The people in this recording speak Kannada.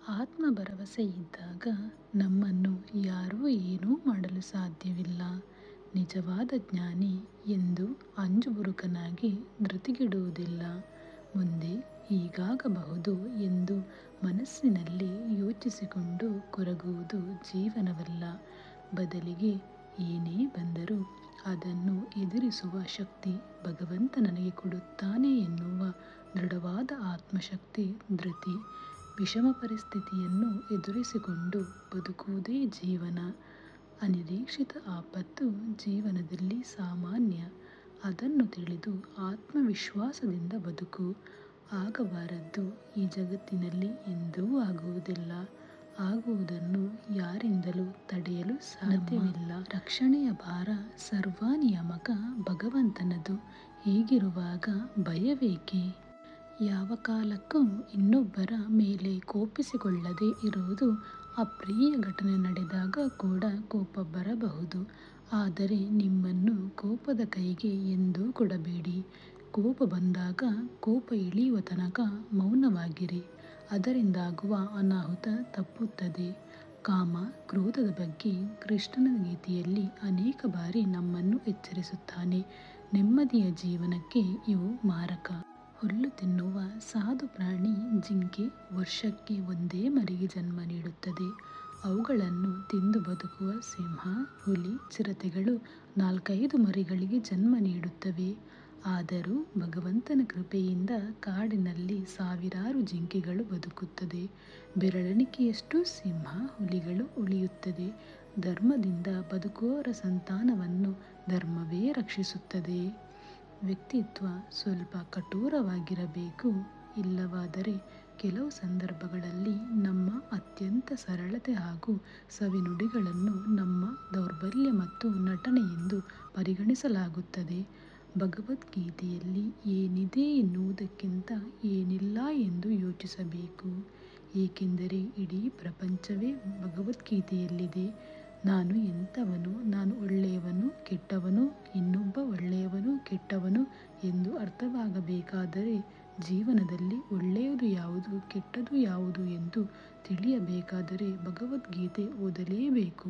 ಆತ್ಮ ಭರವಸೆ ಇದ್ದಾಗ ನಮ್ಮನ್ನು ಯಾರೂ ಏನೂ ಮಾಡಲು ಸಾಧ್ಯವಿಲ್ಲ. ನಿಜವಾದ ಜ್ಞಾನಿ ಎಂದು ಅಂಜುಬುರುಕನಾಗಿ ಧೃತಿಗೆಡುವುದಿಲ್ಲ. ಮುಂದೆ ಹೀಗಾಗಬಹುದು ಎಂದು ಮನಸ್ಸಿನಲ್ಲಿ ಯೋಚಿಸಿಕೊಂಡು ಕೊರಗುವುದು ಜೀವನವಲ್ಲ. ಬದಲಿಗೆ ಏನೇ ಬಂದರೂ ಅದನ್ನು ಎದುರಿಸುವ ಶಕ್ತಿ ಭಗವಂತ ನನಗೆ ಕೊಡುತ್ತಾನೆ ಎನ್ನುವ ದೃಢವಾದ ಆತ್ಮಶಕ್ತಿ ಧೃತಿ. ವಿಷಮ ಪರಿಸ್ಥಿತಿಯನ್ನು ಎದುರಿಸಿಕೊಂಡು ಬದುಕುವುದೇ ಜೀವನ. ಅನಿರೀಕ್ಷಿತ ಆಪತ್ತು ಜೀವನದಲ್ಲಿ ಸಾಮಾನ್ಯ. ಅದನ್ನು ತಿಳಿದು ಆತ್ಮವಿಶ್ವಾಸದಿಂದ ಬದುಕು. ಆಗಬಾರದ್ದು ಈ ಜಗತ್ತಿನಲ್ಲಿ ಎಂದೂ ಆಗುವುದಿಲ್ಲ. ಆಗುವುದನ್ನು ಯಾರಿಂದಲೂ ತಡೆಯಲು ಸಾಧ್ಯವಿಲ್ಲ. ರಕ್ಷಣೆಯ ಭಾರ ಸರ್ವನಿಯಾಮಕ ಭಗವಂತನದು. ಹೀಗಿರುವಾಗ ಭಯವೇಕೆ? ಯಾವ ಕಾಲಕ್ಕೂ ಇನ್ನೊಬ್ಬರ ಮೇಲೆ ಕೋಪಿಸಿಕೊಳ್ಳದೇ ಇರುವುದು. ಅಪ್ರಿಯ ಘಟನೆ ನಡೆದಾಗ ಕೂಡ ಕೋಪ ಬರಬಹುದು. ಆದರೆ ನಿಮ್ಮನ್ನು ಕೋಪದ ಕೈಗೆ ಎಂದೂ ಕೊಡಬೇಡಿ. ಕೋಪ ಬಂದಾಗ ಕೋಪ ಇಳಿಯುವ ತನಕ ಮೌನವಾಗಿರಿ. ಅದರಿಂದಾಗುವ ಅನಾಹುತ ತಪ್ಪುತ್ತದೆ. ಕಾಮ, ಕ್ರೋಧದ ಬಗ್ಗೆ ಕೃಷ್ಣನ ಗೀತೆಯಲ್ಲಿ ಅನೇಕ ಬಾರಿ ನಮ್ಮನ್ನು ಎಚ್ಚರಿಸುತ್ತಾನೆ. ನೆಮ್ಮದಿಯ ಜೀವನಕ್ಕೆ ಇವು ಮಾರಕ. ಹುಲ್ಲು ತಿನ್ನುವ ಸಾಧು ಪ್ರಾಣಿ ಜಿಂಕೆ ವರ್ಷಕ್ಕೆ ಒಂದೇ ಮರಿಗೆ ಜನ್ಮ ನೀಡುತ್ತದೆ. ಅವುಗಳನ್ನು ತಿಂದು ಬದುಕುವ ಸಿಂಹ, ಹುಲಿ, ಚಿರತೆಗಳು 4-5 ಮರಿಗಳಿಗೆ ಜನ್ಮ ನೀಡುತ್ತವೆ. ಆದರೂ ಭಗವಂತನ ಕೃಪೆಯಿಂದ ಕಾಡಿನಲ್ಲಿ ಸಾವಿರಾರು ಜಿಂಕೆಗಳು ಬದುಕುತ್ತದೆ. ಬೆರಳೆಣಿಕೆಯಷ್ಟು ಸಿಂಹ, ಹುಲಿಗಳು ಉಳಿಯುತ್ತದೆ. ಧರ್ಮದಿಂದ ಬದುಕುವವರ ಸಂತಾನವನ್ನು ಧರ್ಮವೇ ರಕ್ಷಿಸುತ್ತದೆ. ವ್ಯಕ್ತಿತ್ವ ಸ್ವಲ್ಪ ಕಠೋರವಾಗಿರಬೇಕು. ಇಲ್ಲವಾದರೆ ಕೆಲವು ಸಂದರ್ಭಗಳಲ್ಲಿ ನಮ್ಮ ಅತ್ಯಂತ ಸರಳತೆ ಹಾಗೂ ಸವಿನುಡಿಗಳನ್ನು ನಮ್ಮ ದೌರ್ಬಲ್ಯ ಮತ್ತು ನಟನೆ ಎಂದು ಪರಿಗಣಿಸಲಾಗುತ್ತದೆ. ಭಗವದ್ಗೀತೆಯಲ್ಲಿ ಏನಿದೆ ಎನ್ನುವುದಕ್ಕಿಂತ ಏನಿಲ್ಲ ಎಂದು ಯೋಚಿಸಬೇಕು. ಏಕೆಂದರೆ ಇಡೀ ಪ್ರಪಂಚವೇ ಭಗವದ್ಗೀತೆಯಲ್ಲಿದೆ. ನಾನು ಎಂಥವನು, ನಾನು ಒಳ್ಳೆಯವನು, ಕೆಟ್ಟವನು, ಇನ್ನೊಬ್ಬ ಒಳ್ಳೆಯವನು, ಕೆಟ್ಟವನು ಎಂದು ಅರ್ಥವಾಗಬೇಕಾದರೆ ಜೀವನದಲ್ಲಿ ಒಳ್ಳೆಯದು ಯಾವುದು, ಕೆಟ್ಟದ್ದು ಯಾವುದು ಎಂದು ತಿಳಿಯಬೇಕಾದರೆ ಭಗವದ್ಗೀತೆ ಓದಲೇಬೇಕು.